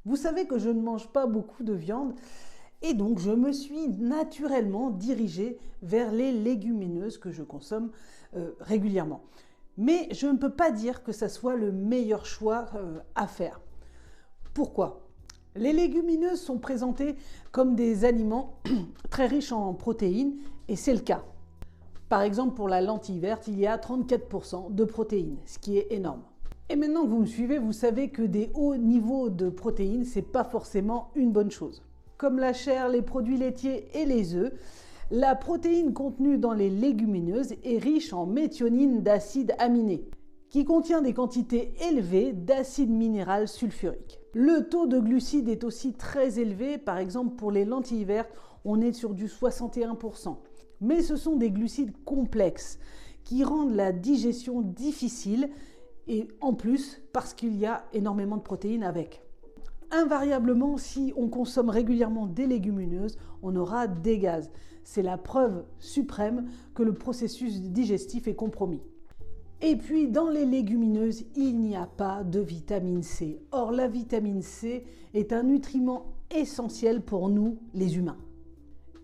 Vous savez que je ne mange pas beaucoup de viande et donc je me suis naturellement dirigée vers les légumineuses que je consomme régulièrement. Mais je ne peux pas dire que ça soit le meilleur choix à faire. Pourquoi? Les légumineuses sont présentées comme des aliments très riches en protéines et c'est le cas. Par exemple, pour la lentille verte, il y a 34% de protéines, ce qui est énorme. Et maintenant que vous me suivez, vous savez que des hauts niveaux de protéines, c'est pas forcément une bonne chose. Comme la chair, les produits laitiers et les œufs, la protéine contenue dans les légumineuses est riche en méthionine d'acide aminé, qui contient des quantités élevées d'acide minéral sulfurique. Le taux de glucides est aussi très élevé, par exemple pour les lentilles vertes, on est sur du 61%. Mais ce sont des glucides complexes qui rendent la digestion difficile et en plus parce qu'il y a énormément de protéines avec. Invariablement, si on consomme régulièrement des légumineuses, on aura des gaz. C'est la preuve suprême que le processus digestif est compromis. Et puis dans les légumineuses, il n'y a pas de vitamine C. Or la vitamine C est un nutriment essentiel pour nous les humains.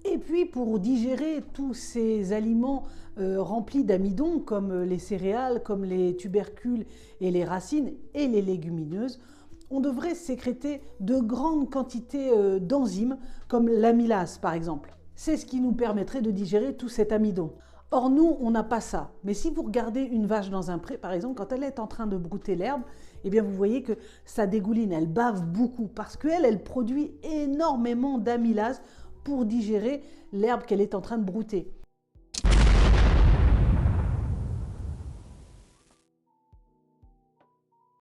Et puis pour digérer tous ces aliments remplis d'amidon comme les céréales, comme les tubercules et les racines et les légumineuses, on devrait sécréter de grandes quantités d'enzymes comme l'amylase par exemple. C'est ce qui nous permettrait de digérer tout cet amidon. Or nous, on n'a pas ça. Mais si vous regardez une vache dans un pré, par exemple, quand elle est en train de brouter l'herbe, eh bien vous voyez que ça dégouline, elle bave beaucoup parce qu'elle produit énormément d'amylase pour digérer l'herbe qu'elle est en train de brouter.